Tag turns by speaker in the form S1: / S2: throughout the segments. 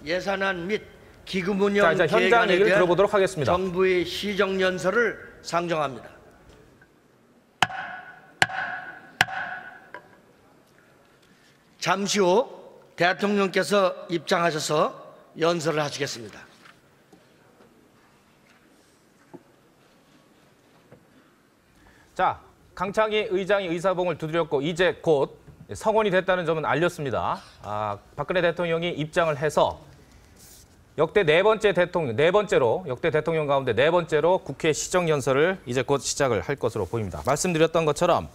S1: 예산안 및 기금 운영
S2: 이제 현장
S1: 계획안에
S2: 얘기를
S1: 대한
S2: 들어보도록 하겠습니다.
S1: 정부의 시정연설을 상정합니다. 잠시 후 대통령께서 입장하셔서 연설을 하시겠습니다.
S2: 자, 강창희 의장이 의사봉을 두드렸고 이제 곧 성원이 됐다는 점은 알렸습니다. 박근혜 대통령이 입장을 해서 역대 역대 대통령 가운데 네 번째로 국회 시정연설을 이제 곧 시작을 할 것으로 보입니다. 말씀드렸던 것처럼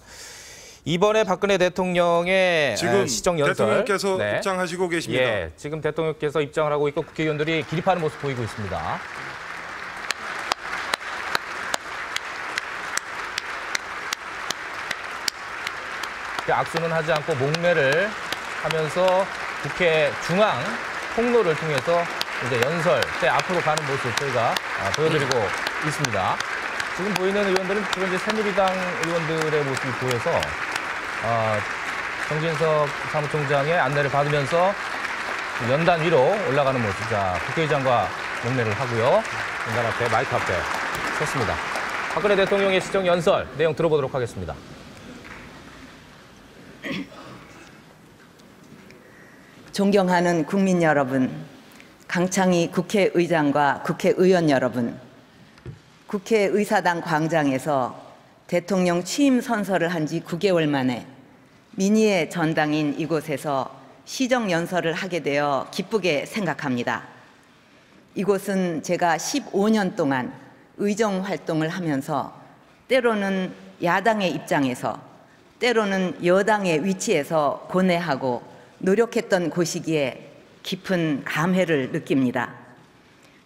S2: 이번에 박근혜 대통령의
S3: 지금
S2: 시정연설
S3: 대통령께서 입장하시고 계십니다.
S2: 예, 지금 대통령께서 입장을 하고 있고 국회의원들이 기립하는 모습 보이고 있습니다. 악수는 하지 않고 목례를 하면서 국회 중앙 통로를 통해서 이제 연설 때 앞으로 가는 모습 저희가 보여드리고 있습니다. 지금 보이는 의원들은 주로 이제 새누리당 의원들의 모습이 보여서 정진석 사무총장의 안내를 받으면서 연단 위로 올라가는 모습. 자, 국회의장과 목례를 하고요. 연단 앞에 마이크 앞에 섰습니다. 박근혜 대통령의 시정연설 내용 들어보도록 하겠습니다.
S4: 존경하는 국민 여러분, 강창희 국회의장과 국회의원 여러분, 국회의사당 광장에서 대통령 취임 선서를 한 지 9개월 만에 민의의 전당인 이곳에서 시정연설을 하게 되어 기쁘게 생각합니다. 이곳은 제가 15년 동안 의정 활동을 하면서 때로는 야당의 입장에서 때로는 여당의 위치에서 고뇌하고 노력했던 곳이기에 깊은 감회를 느낍니다.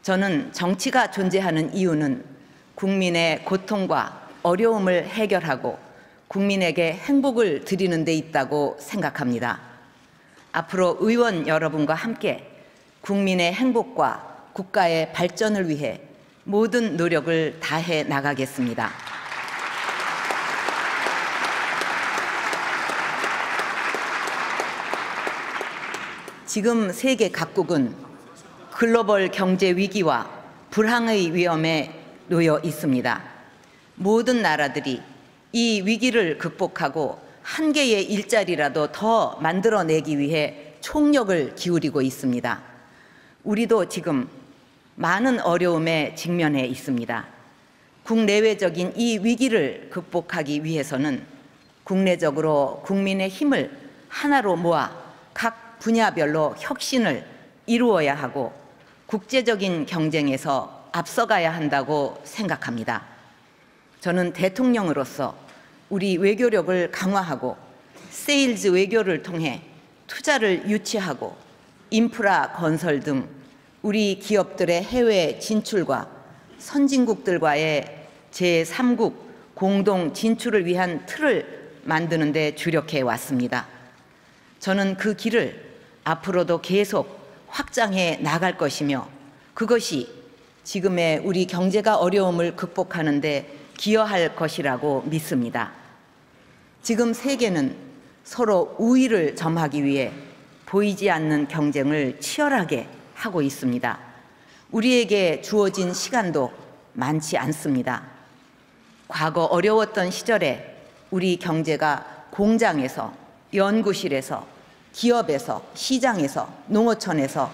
S4: 저는 정치가 존재하는 이유는 국민의 고통과 어려움을 해결하고 국민에게 행복을 드리는 데 있다고 생각합니다. 앞으로 의원 여러분과 함께 국민의 행복과 국가의 발전을 위해 모든 노력을 다해 나가겠습니다. 지금 세계 각국은 글로벌 경제 위기와 불황의 위험에 놓여 있습니다. 모든 나라들이 이 위기를 극복하고 한 개의 일자리라도 더 만들어내기 위해 총력을 기울이고 있습니다. 우리도 지금 많은 어려움에 직면해 있습니다. 국내외적인 이 위기를 극복하기 위해서는 국내적으로 국민의 힘을 하나로 모아 각 분야별로 혁신을 이루어야 하고 국제적인 경쟁에서 앞서가야 한다고 생각합니다. 저는 대통령으로서 우리 외교력을 강화하고 세일즈 외교를 통해 투자를 유치하고 인프라 건설 등 우리 기업들의 해외 진출과 선진국들과의 제3국 공동 진출을 위한 틀을 만드는 데 주력해 왔습니다. 저는 그 길을 앞으로도 계속 확장해 나갈 것이며 그것이 지금의 우리 경제가 어려움을 극복하는 데 기여할 것이라고 믿습니다. 지금 세계는 서로 우위를 점하기 위해 보이지 않는 경쟁을 치열하게 하고 있습니다. 우리에게 주어진 시간도 많지 않습니다. 과거 어려웠던 시절에 우리 경제가 공장에서, 연구실에서, 기업에서, 시장에서, 농어촌에서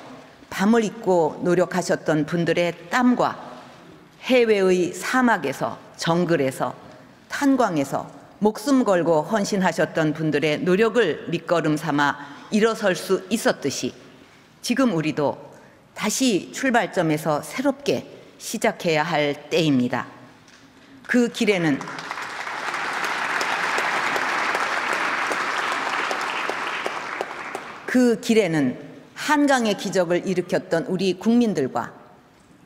S4: 밤을 잊고 노력하셨던 분들의 땀과 해외의 사막에서, 정글에서, 탄광에서 목숨 걸고 헌신하셨던 분들의 노력을 밑거름 삼아 일어설 수 있었듯이 지금 우리도 다시 출발점에서 새롭게 시작해야 할 때입니다. 그 길에는 한강의 기적을 일으켰던 우리 국민들과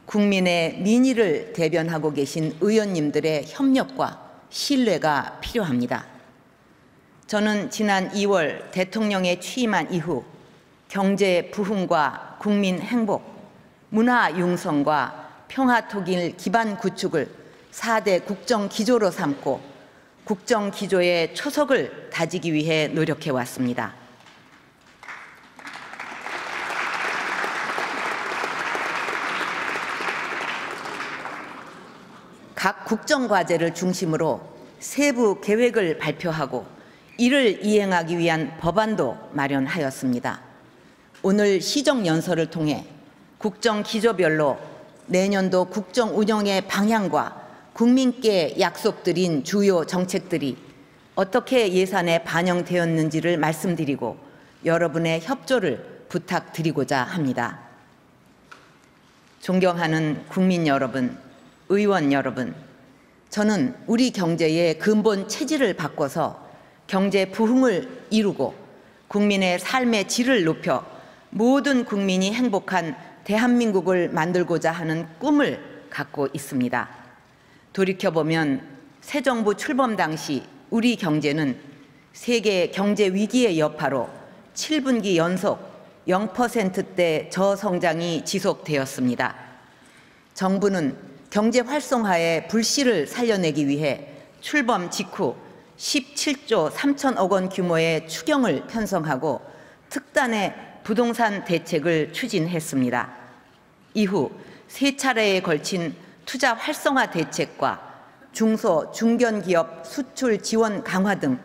S4: 국민의 민의를 대변하고 계신 의원님들의 협력과 신뢰가 필요합니다. 저는 지난 2월 대통령에 취임한 이후 경제 부흥과 국민 행복, 문화 융성과 평화 통일 기반 구축을 4대 국정 기조로 삼고 국정 기조의 초석을 다지기 위해 노력해 왔습니다. 각 국정과제를 중심으로 세부 계획을 발표하고 이를 이행하기 위한 법안도 마련하였습니다. 오늘 시정연설을 통해 국정 기조별로 내년도 국정 운영의 방향과 국민께 약속드린 주요 정책들이 어떻게 예산에 반영되었는지를 말씀드리고 여러분의 협조를 부탁드리고자 합니다. 존경하는 국민 여러분, 의원 여러분, 저는 우리 경제의 근본 체질을 바꿔서 경제 부흥을 이루고 국민의 삶의 질을 높여 모든 국민이 행복한 대한민국을 만들고자 하는 꿈을 갖고 있습니다. 돌이켜보면 새 정부 출범 당시 우리 경제는 세계 경제 위기의 여파로 7분기 연속 0%대 저성장이 지속되었습니다. 정부는 경제 활성화의 불씨를 살려내기 위해 출범 직후 17조 3천억 원 규모의 추경을 편성하고 특단의 부동산 대책을 추진했습니다. 이후 세 차례에 걸친 투자 활성화 대책과 중소, 중견기업 수출 지원 강화 등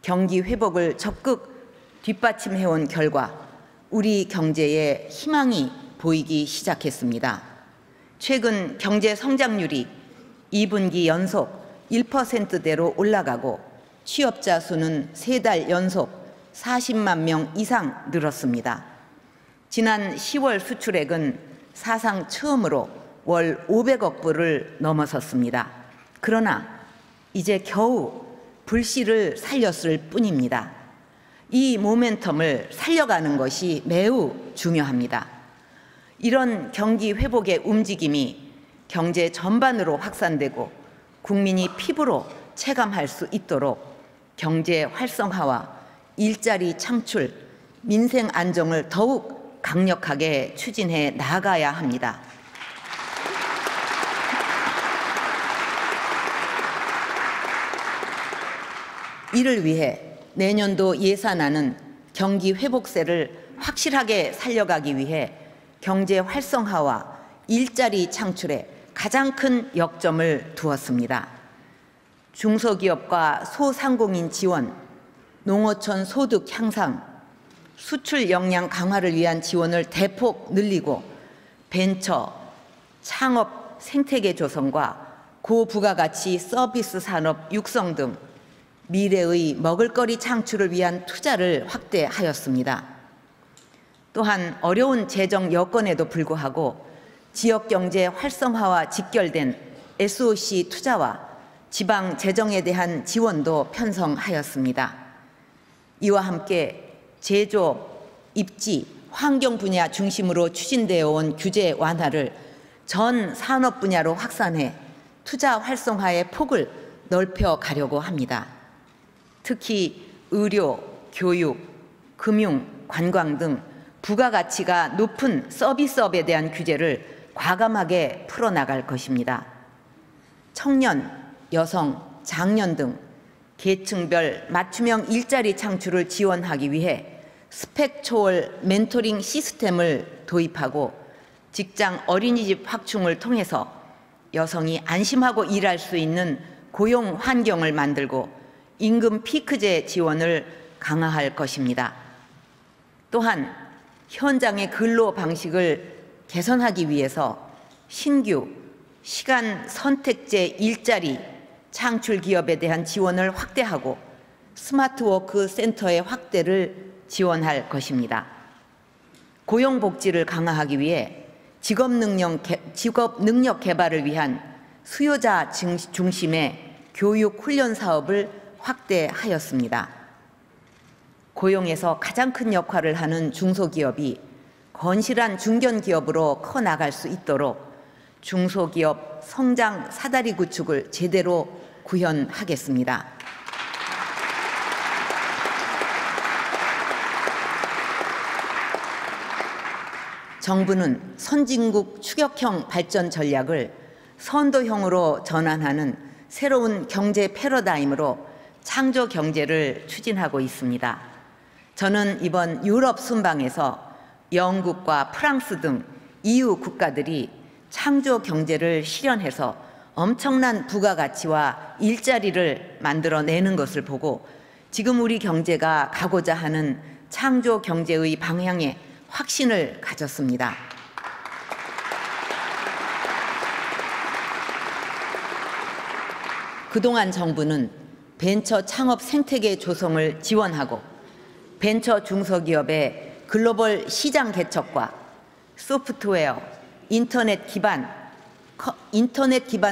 S4: 경기 회복을 적극 뒷받침해온 결과 우리 경제에 희망이 보이기 시작했습니다. 최근 경제 성장률이 2분기 연속 1%대로 올라가고 취업자 수는 3달 연속 40만 명 이상 늘었습니다. 지난 10월 수출액은 사상 처음으로 월 500억 불을 넘어섰습니다. 그러나 이제 겨우 불씨를 살렸을 뿐입니다. 이 모멘텀을 살려가는 것이 매우 중요합니다. 이런 경기 회복의 움직임이 경제 전반으로 확산되고 국민이 피부로 체감할 수 있도록 경제 활성화와 일자리 창출, 민생 안정을 더욱 강력하게 추진해 나가야 합니다. 이를 위해 내년도 예산안은 경기 회복세를 확실하게 살려가기 위해 경제 활성화와 일자리 창출에 가장 큰 역점을 두었습니다. 중소기업과 소상공인 지원, 농어촌 소득 향상, 수출 역량 강화를 위한 지원을 대폭 늘리고 벤처, 창업 생태계 조성과 고부가가치 서비스 산업 육성 등 미래의 먹을거리 창출을 위한 투자를 확대하였습니다. 또한 어려운 재정 여건에도 불구하고 지역경제 활성화와 직결된 SOC 투자와 지방 재정에 대한 지원도 편성하였습니다. 이와 함께 제조업, 입지, 환경 분야 중심으로 추진되어 온 규제 완화를 전 산업 분야로 확산해 투자 활성화의 폭을 넓혀가려고 합니다. 특히 의료, 교육, 금융, 관광 등 부가가치가 높은 서비스업에 대한 규제를 과감하게 풀어나갈 것입니다. 청년, 여성, 장년 등 계층별 맞춤형 일자리 창출을 지원하기 위해 스펙 초월 멘토링 시스템을 도입하고 직장 어린이집 확충을 통해서 여성이 안심하고 일할 수 있는 고용 환경을 만들고 임금 피크제 지원을 강화할 것입니다. 또한 현장의 근로 방식을 개선하기 위해서 신규 시간 선택제 일자리 창출 기업에 대한 지원을 확대하고 스마트워크 센터의 확대를 지원할 것입니다. 고용복지를 강화하기 위해 직업 능력 개발을 위한 수요자 중심의 교육 훈련 사업을 확대하였습니다. 고용에서 가장 큰 역할을 하는 중소기업이 건실한 중견기업으로 커나갈 수 있도록 중소기업 성장 사다리 구축을 제대로 구현하겠습니다. 정부는 선진국 추격형 발전 전략을 선도형으로 전환하는 새로운 경제 패러다임으로 창조 경제를 추진하고 있습니다. 저는 이번 유럽 순방에서 영국과 프랑스 등 EU 국가들이 창조 경제를 실현해서 엄청난 부가가치와 일자리를 만들어내는 것을 보고 지금 우리 경제가 가고자 하는 창조 경제의 방향에 확신을 가졌습니다. 그동안 정부는 벤처 창업 생태계 조성을 지원하고 벤처 중소기업의 글로벌 시장 개척과 소프트웨어, 인터넷 기반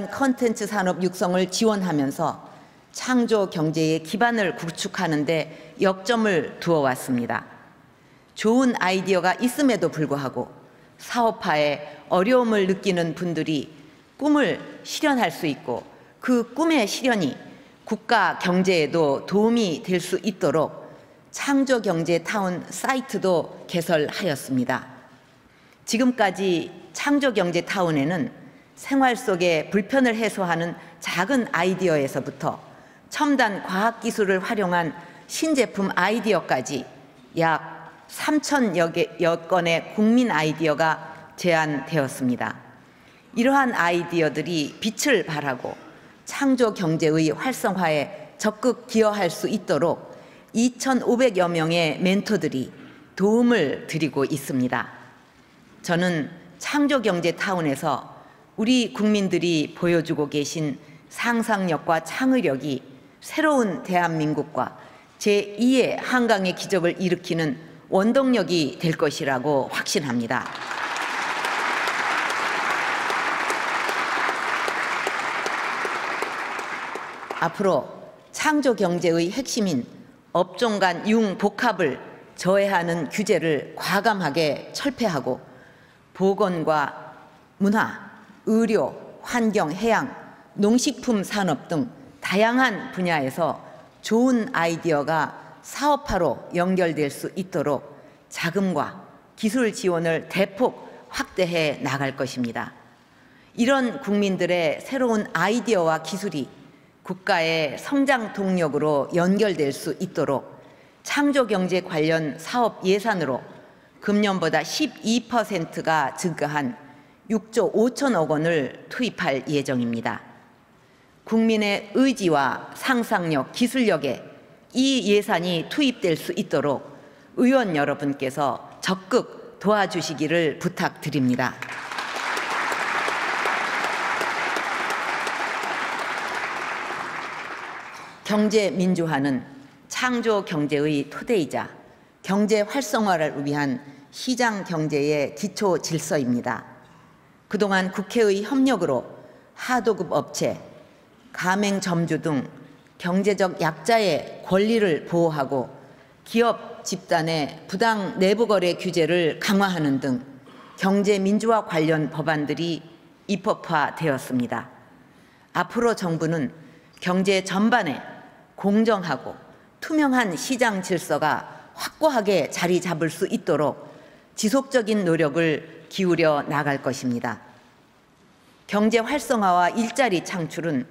S4: 콘텐츠 산업 육성을 지원하면서 창조 경제의 기반을 구축하는 데 역점을 두어 왔습니다. 좋은 아이디어가 있음에도 불구하고 사업화에 어려움을 느끼는 분들이 꿈을 실현할 수 있고 그 꿈의 실현이 국가 경제에도 도움이 될 수 있도록 창조경제타운 사이트도 개설하였습니다. 지금까지 창조경제타운에는 생활 속의 불편을 해소하는 작은 아이디어에서부터 첨단 과학기술을 활용한 신제품 아이디어까지 약 3,000여 건의 국민 아이디어가 제안되었습니다. 이러한 아이디어들이 빛을 발하고 창조 경제의 활성화에 적극 기여할 수 있도록 2,500여 명의 멘토들이 도움을 드리고 있습니다. 저는 창조경제타운에서 우리 국민들이 보여주고 계신 상상력과 창의력이 새로운 대한민국과 제2의 한강의 기적을 일으키는 원동력이 될 것이라고 확신합니다. 앞으로 창조 경제의 핵심인 업종 간 융복합을 저해하는 규제를 과감하게 철폐하고 보건과 문화, 의료, 환경, 해양, 농식품 산업 등 다양한 분야에서 좋은 아이디어가 사업화로 연결될 수 있도록 자금과 기술 지원을 대폭 확대해 나갈 것입니다. 이런 국민들의 새로운 아이디어와 기술이 국가의 성장 동력으로 연결될 수 있도록 창조경제 관련 사업 예산으로 금년보다 12%가 증가한 6조 5천억 원을 투입할 예정입니다. 국민의 의지와 상상력, 기술력에 이 예산이 투입될 수 있도록 의원 여러분께서 적극 도와주시기를 부탁드립니다. 경제 민주화는 창조 경제의 토대이자 경제 활성화를 위한 시장 경제의 기초 질서입니다. 그동안 국회의 협력으로 하도급 업체, 가맹점주 등 경제적 약자의 권리를 보호하고 기업 집단의 부당 내부거래 규제를 강화하는 등 경제 민주화 관련 법안들이 입법화되었습니다. 앞으로 정부는 경제 전반에 공정하고 투명한 시장 질서가 확고하게 자리 잡을 수 있도록 지속적인 노력을 기울여 나갈 것입니다. 경제 활성화와 일자리 창출은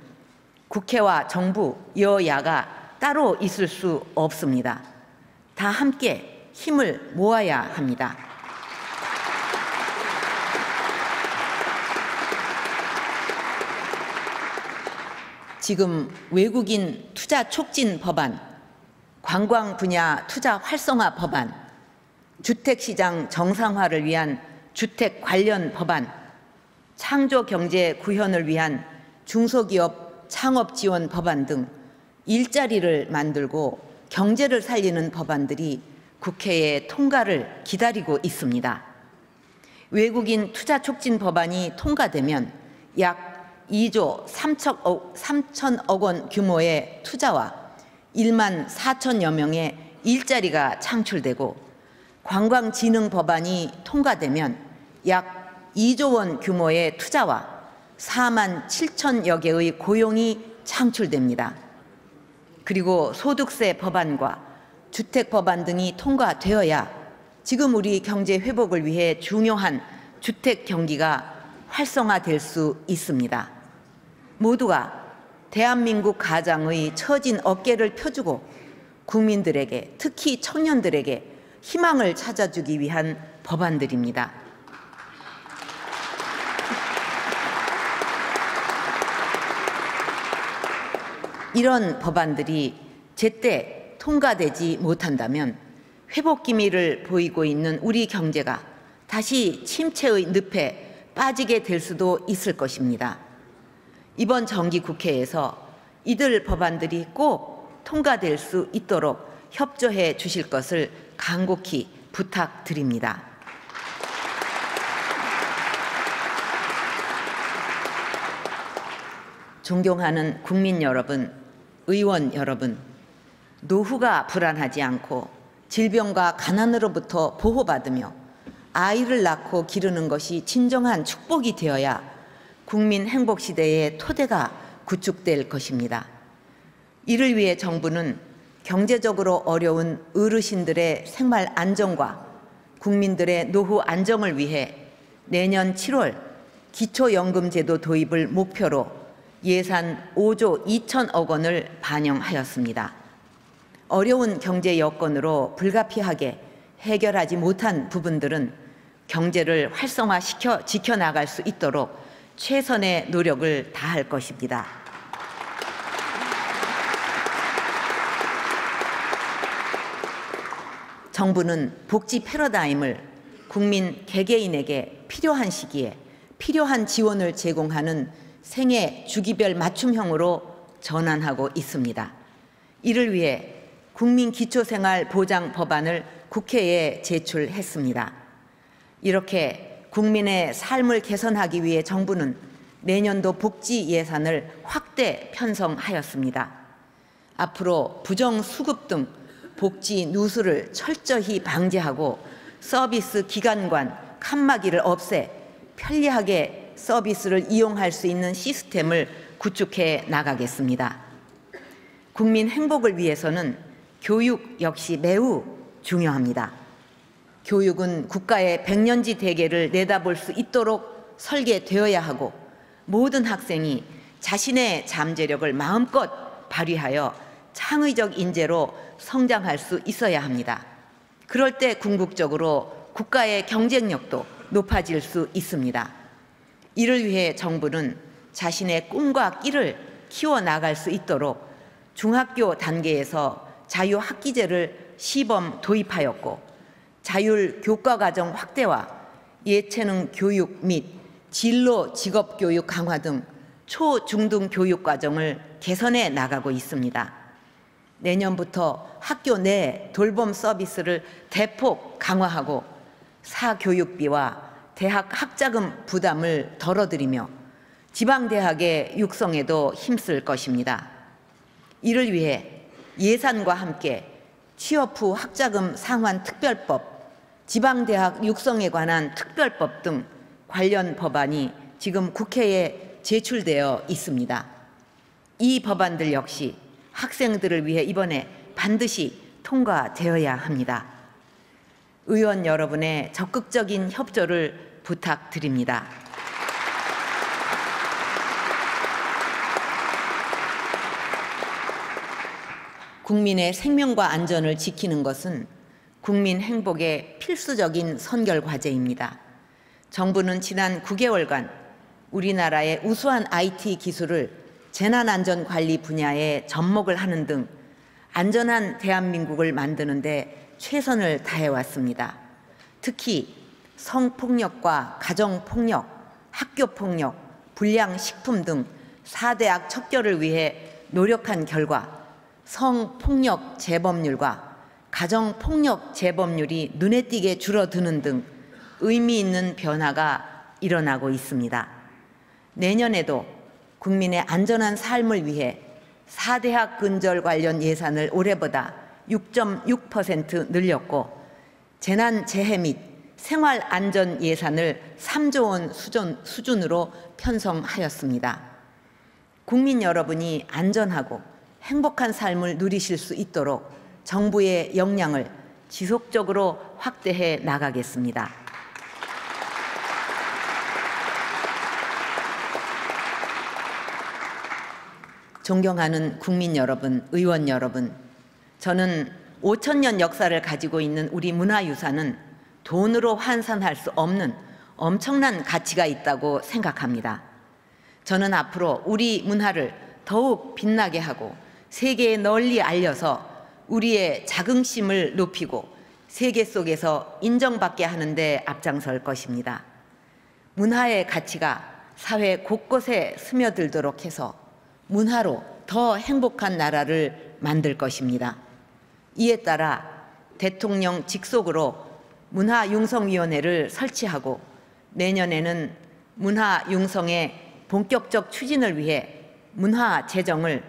S4: 국회와 정부, 여야가 따로 있을 수 없습니다. 다 함께 힘을 모아야 합니다. 지금 외국인 투자 촉진 법안, 관광 분야 투자 활성화 법안, 주택시장 정상화를 위한 주택 관련 법안, 창조 경제 구현을 위한 중소기업 창업 지원 법안 등 일자리를 만들고 경제를 살리는 법안들이 국회의 통과를 기다리고 있습니다. 외국인 투자 촉진 법안이 통과되면 약 2조 3천억 원 규모의 투자와 1만 4천여 명의 일자리가 창출되고 관광진흥 법안이 통과되면 약 2조 원 규모의 투자와 4만 7천여 개의 고용이 창출됩니다. 그리고 소득세 법안과 주택 법안 등이 통과되어야 지금 우리 경제 회복을 위해 중요한 주택 경기가 활성화될 수 있습니다. 모두가 대한민국 가장의 처진 어깨를 펴주고 국민들에게, 특히 청년들에게 희망을 찾아주기 위한 법안들입니다. 이런 법안들이 제때 통과되지 못한다면 회복 기미를 보이고 있는 우리 경제가 다시 침체의 늪에 빠지게 될 수도 있을 것입니다. 이번 정기국회에서 이들 법안들이 꼭 통과될 수 있도록 협조해 주실 것을 간곡히 부탁드립니다. 존경하는 국민 여러분, 의원 여러분, 노후가 불안하지 않고 질병과 가난으로부터 보호받으며 아이를 낳고 기르는 것이 진정한 축복이 되어야 국민 행복 시대의 토대가 구축될 것입니다. 이를 위해 정부는 경제적으로 어려운 어르신들의 생활 안정과 국민들의 노후 안정을 위해 내년 7월 기초연금제도 도입을 목표로 예산 5조 2천억 원을 반영하였습니다. 어려운 경제 여건으로 불가피하게 해결하지 못한 부분들은 경제를 활성화시켜 지켜나갈 수 있도록 최선의 노력을 다할 것입니다. 정부는 복지 패러다임을 국민 개개인에게 필요한 시기에 필요한 지원을 제공하는 생애 주기별 맞춤형으로 전환하고 있습니다. 이를 위해 국민기초생활보장 법안을 국회에 제출했습니다. 이렇게 국민의 삶을 개선하기 위해 정부는 내년도 복지 예산을 확대 편성하였습니다. 앞으로 부정수급 등 복지 누수를 철저히 방지하고 서비스 기관간 칸막이를 없애 편리하게 서비스를 이용할 수 있는 시스템을 구축해 나가겠습니다. 국민 행복을 위해서는 교육 역시 매우 중요합니다. 교육은 국가의 백년지 대계를 내다볼 수 있도록 설계되어야 하고 모든 학생이 자신의 잠재력을 마음껏 발휘하여 창의적 인재로 성장할 수 있어야 합니다. 그럴 때 궁극적으로 국가의 경쟁력도 높아질 수 있습니다. 이를 위해 정부는 자신의 꿈과 끼를 키워나갈 수 있도록 중학교 단계에서 자유학기제를 시범 도입하였고 자율교과과정 확대와 예체능 교육 및 진로 직업교육 강화 등 초, 중등 교육과정을 개선해 나가고 있습니다. 내년부터 학교 내 돌봄 서비스를 대폭 강화하고 사교육비와 대학 학자금 부담을 덜어드리며 지방대학의 육성에도 힘쓸 것입니다. 이를 위해 예산과 함께 취업 후 학자금 상환 특별법, 지방대학 육성에 관한 특별법 등 관련 법안이 지금 국회에 제출되어 있습니다. 이 법안들 역시 학생들을 위해 이번에 반드시 통과되어야 합니다. 의원 여러분의 적극적인 협조를 부탁드립니다. 국민의 생명과 안전을 지키는 것은 국민 행복의 필수적인 선결 과제입니다. 정부는 지난 9개월간 우리나라의 우수한 IT 기술을 재난안전관리 분야에 접목을 하는 등 안전한 대한민국을 만드는 데 최선을 다해왔습니다. 특히 성폭력과 가정폭력, 학교폭력, 불량식품 등 4대악 척결을 위해 노력한 결과 성폭력 재범률과 가정폭력 재범률이 눈에 띄게 줄어드는 등 의미 있는 변화가 일어나고 있습니다. 내년에도 국민의 안전한 삶을 위해 4대학 근절 관련 예산을 올해보다 6.6% 늘렸고 재난재해 및 생활안전 예산을 3조 원 수준으로 편성하였습니다. 국민 여러분이 안전하고 행복한 삶을 누리실 수 있도록 정부의 역량을 지속적으로 확대해 나가겠습니다. 존경하는 국민 여러분, 의원 여러분, 저는 5,000년 역사를 가지고 있는 우리 문화유산은 돈으로 환산할 수 없는 엄청난 가치가 있다고 생각합니다. 저는 앞으로 우리 문화를 더욱 빛나게 하고 세계에 널리 알려서 우리의 자긍심을 높이고 세계 속에서 인정받게 하는 데 앞장설 것입니다. 문화의 가치가 사회 곳곳에 스며들도록 해서 문화로 더 행복한 나라를 만들 것입니다. 이에 따라 대통령 직속으로 문화융성위원회를 설치하고 내년에는 문화융성의 본격적 추진을 위해 문화재정을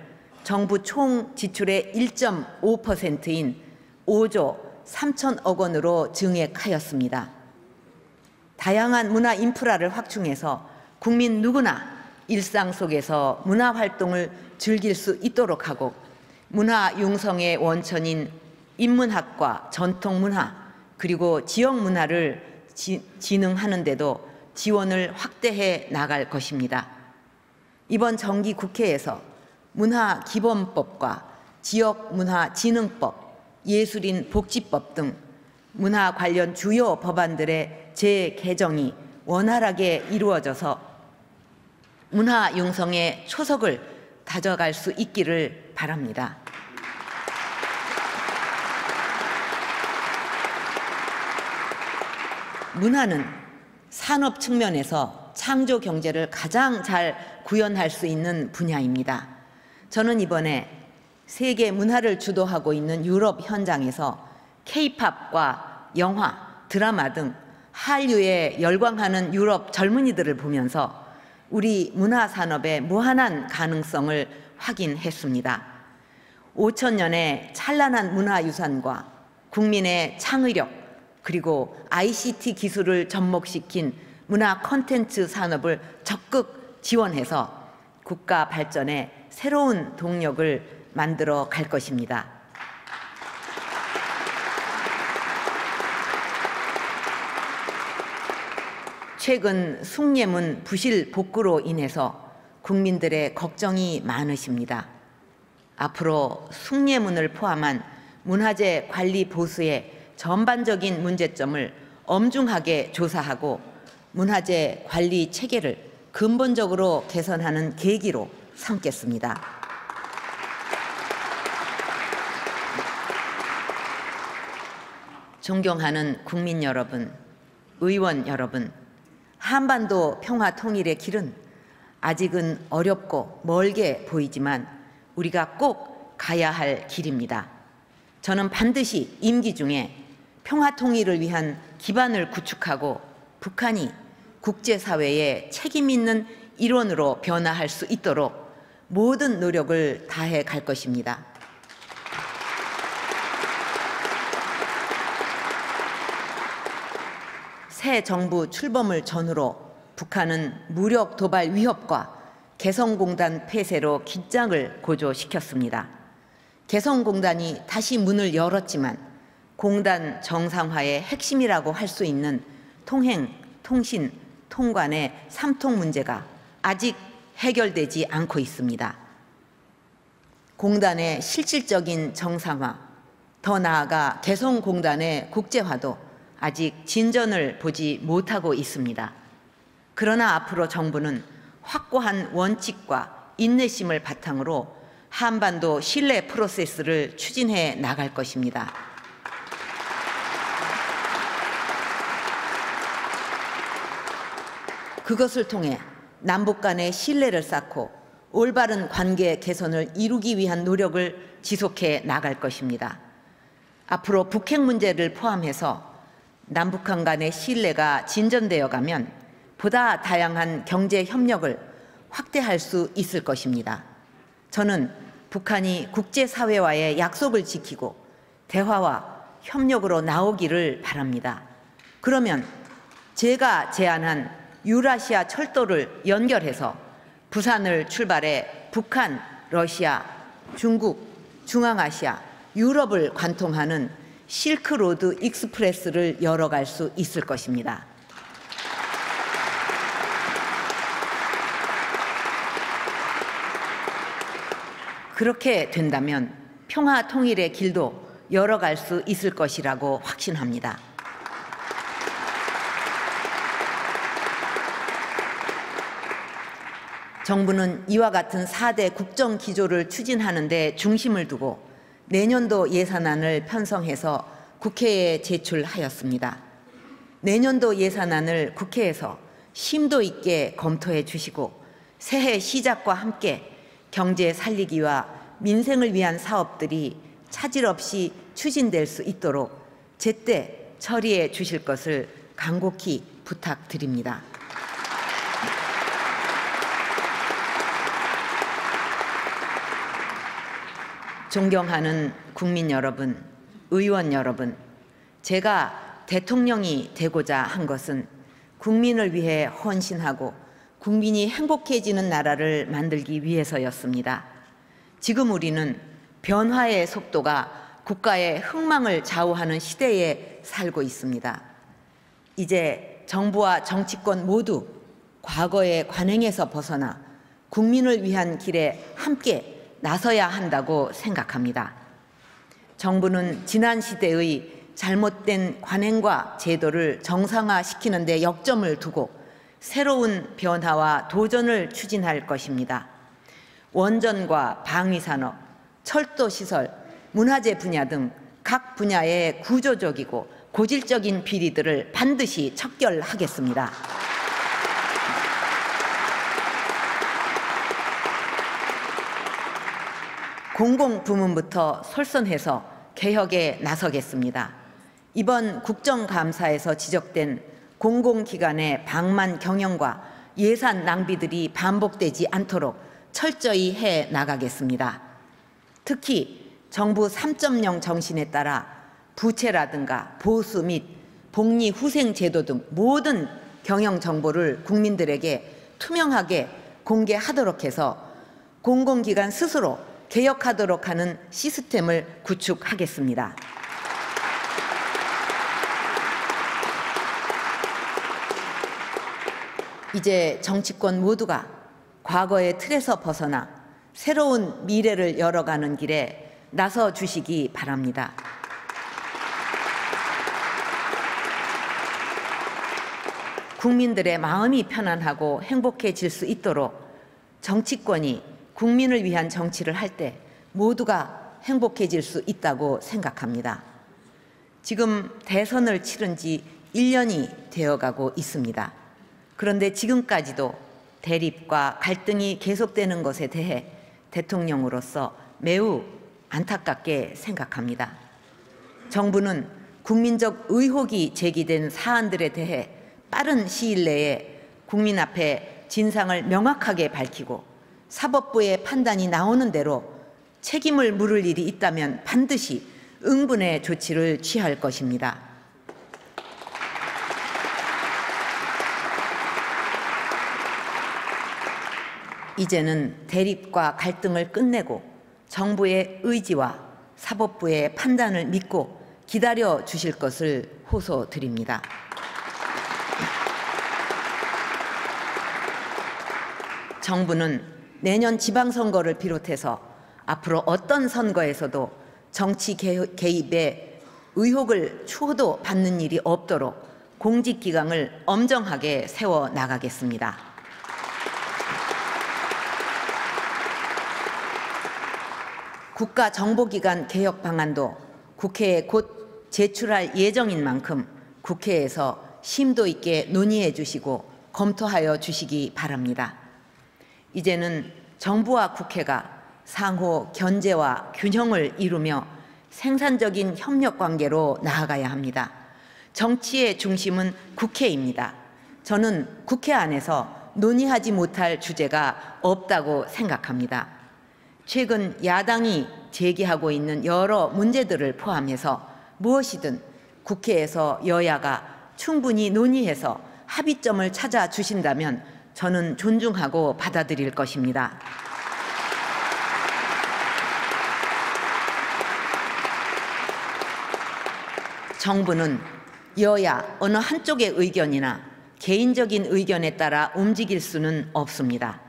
S4: 정부 총 지출의 1.5%인 5조 3천억 원으로 증액하였습니다. 다양한 문화 인프라를 확충해서 국민 누구나 일상 속에서 문화활동을 즐길 수 있도록 하고 문화융성의 원천인 인문학과 전통문화 그리고 지역문화를 진흥하는 데도 지원을 확대해 나갈 것입니다. 이번 정기 국회에서 문화기본법과 지역문화진흥법, 예술인복지법 등 문화 관련 주요 법안들의 재개정이 원활하게 이루어져서 문화융성의 초석을 다져갈 수 있기를 바랍니다. 문화는 산업 측면에서 창조 경제를 가장 잘 구현할 수 있는 분야입니다. 저는 이번에 세계 문화를 주도하고 있는 유럽 현장에서 K-팝과 영화, 드라마 등 한류에 열광하는 유럽 젊은이들을 보면서 우리 문화 산업의 무한한 가능성을 확인했습니다. 5천년의 찬란한 문화유산과 국민의 창의력 그리고 ICT 기술을 접목시킨 문화 콘텐츠 산업을 적극 지원해서 국가 발전에 새로운 동력을 만들어 갈 것입니다. 최근 숭례문 부실 복구로 인해서 국민들의 걱정이 많으십니다. 앞으로 숭례문을 포함한 문화재 관리 보수의 전반적인 문제점을 엄중하게 조사하고 문화재 관리 체계를 근본적으로 개선하는 계기로 삼겠습니다. 존경하는 국민 여러분, 의원 여러분, 한반도 평화 통일의 길은 아직은 어렵고 멀게 보이지만 우리가 꼭 가야 할 길입니다. 저는 반드시 임기 중에 평화 통일을 위한 기반을 구축하고 북한이 국제사회의 책임 있는 일원으로 변화할 수 있도록 모든 노력을 다해 갈 것입니다. 새 정부 출범을 전후로 북한은 무력 도발 위협과 개성공단 폐쇄로 긴장을 고조시켰습니다. 개성공단이 다시 문을 열었지만 공단 정상화의 핵심이라고 할 수 있는 통행, 통신, 통관의 삼통 문제가 아직 해결되지 않고 있습니다. 공단의 실질적인 정상화, 더 나아가 개성공단의 국제화도 아직 진전을 보지 못하고 있습니다. 그러나 앞으로 정부는 확고한 원칙과 인내심을 바탕으로 한반도 신뢰 프로세스를 추진해 나갈 것입니다. 그것을 통해 남북 간의 신뢰를 쌓고 올바른 관계 개선을 이루기 위한 노력을 지속해 나갈 것입니다. 앞으로 북핵 문제를 포함해서 남북한 간의 신뢰가 진전되어 가면 보다 다양한 경제 협력을 확대할 수 있을 것입니다. 저는 북한이 국제사회와의 약속을 지키고 대화와 협력으로 나오기를 바랍니다. 그러면 제가 제안한 유라시아 철도를 연결해서 부산을 출발해 북한, 러시아, 중국, 중앙아시아, 유럽을 관통하는 실크로드 익스프레스를 열어갈 수 있을 것입니다. 그렇게 된다면 평화 통일의 길도 열어갈 수 있을 것이라고 확신합니다. 정부는 이와 같은 4대 국정 기조를 추진하는 데 중심을 두고 내년도 예산안을 편성해서 국회에 제출하였습니다. 내년도 예산안을 국회에서 심도 있게 검토해 주시고 새해 시작과 함께 경제 살리기와 민생을 위한 사업들이 차질 없이 추진될 수 있도록 제때 처리해 주실 것을 간곡히 부탁드립니다. 존경하는 국민 여러분, 의원 여러분, 제가 대통령이 되고자 한 것은 국민을 위해 헌신하고 국민이 행복해지는 나라를 만들기 위해서였습니다. 지금 우리는 변화의 속도가 국가의 흥망을 좌우하는 시대에 살고 있습니다. 이제 정부와 정치권 모두 과거의 관행에서 벗어나 국민을 위한 길에 함께 나서야 한다고 생각합니다. 정부는 지난 시대의 잘못된 관행과 제도를 정상화시키는 데 역점을 두고 새로운 변화와 도전을 추진할 것입니다. 원전과 방위산업, 철도시설, 문화재 분야 등 각 분야의 구조적이고 고질적인 비리들을 반드시 척결하겠습니다. 공공부문부터 솔선해서 개혁에 나서겠습니다. 이번 국정감사에서 지적된 공공기관의 방만 경영과 예산 낭비들이 반복되지 않도록 철저히 해 나가겠습니다. 특히 정부 3.0 정신에 따라 부채라든가 보수 및 복리 후생 제도 등 모든 경영 정보를 국민들에게 투명하게 공개하도록 해서 공공기관 스스로 개혁하도록 하는 시스템을 구축하겠습니다. 이제 정치권 모두가 과거의 틀에서 벗어나 새로운 미래를 열어가는 길에 나서 주시기 바랍니다. 국민들의 마음이 편안하고 행복해질 수 있도록 정치권이 국민을 위한 정치를 할 때 모두가 행복해질 수 있다고 생각합니다. 지금 대선을 치른 지 1년이 되어가고 있습니다. 그런데 지금까지도 대립과 갈등이 계속되는 것에 대해 대통령으로서 매우 안타깝게 생각합니다. 정부는 국민적 의혹이 제기된 사안들에 대해 빠른 시일 내에 국민 앞에 진상을 명확하게 밝히고 사법부의 판단이 나오는 대로 책임을 물을 일이 있다면 반드시 응분의 조치를 취할 것입니다. 이제는 대립과 갈등을 끝내고 정부의 의지와 사법부의 판단을 믿고 기다려 주실 것을 호소드립니다. 정부는 내년 지방선거를 비롯해서 앞으로 어떤 선거에서도 정치 개입에 의혹을 추호도 받는 일이 없도록 공직기강을 엄정하게 세워 나가겠습니다. 국가정보기관 개혁 방안도 국회에 곧 제출할 예정인 만큼 국회에서 심도 있게 논의해 주시고 검토하여 주시기 바랍니다. 이제는 정부와 국회가 상호 견제와 균형을 이루며 생산적인 협력 관계로 나아가야 합니다. 정치의 중심은 국회입니다. 저는 국회 안에서 논의하지 못할 주제가 없다고 생각합니다. 최근 야당이 제기하고 있는 여러 문제들을 포함해서 무엇이든 국회에서 여야가 충분히 논의해서 합의점을 찾아 주신다면 저는 존중하고 받아들일 것입니다. 정부는 여야 어느 한쪽의 의견이나 개인적인 의견에 따라 움직일 수는 없습니다.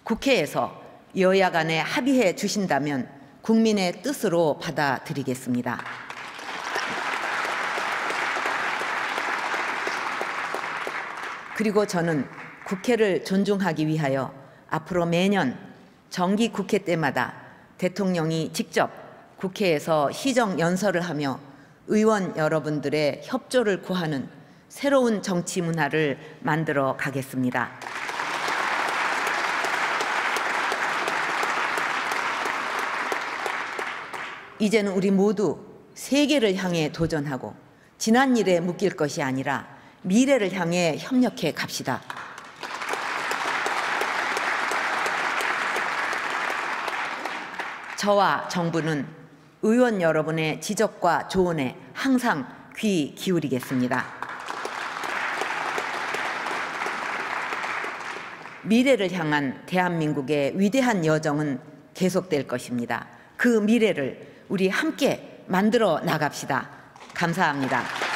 S4: 국회에서 여야 간에 합의해 주신다면 국민의 뜻으로 받아들이겠습니다. 그리고 저는 국회를 존중하기 위하여 앞으로 매년 정기 국회 때마다 대통령이 직접 국회에서 시정연설을 하며 의원 여러분들의 협조를 구하는 새로운 정치 문화를 만들어 가겠습니다. 이제는 우리 모두 세계를 향해 도전하고 지난 일에 묶일 것이 아니라 미래를 향해 협력해 갑시다. 저와 정부는 의원 여러분의 지적과 조언에 항상 귀 기울이겠습니다. 미래를 향한 대한민국의 위대한 여정은 계속될 것입니다. 그 미래를 우리 함께 만들어 나갑시다. 감사합니다.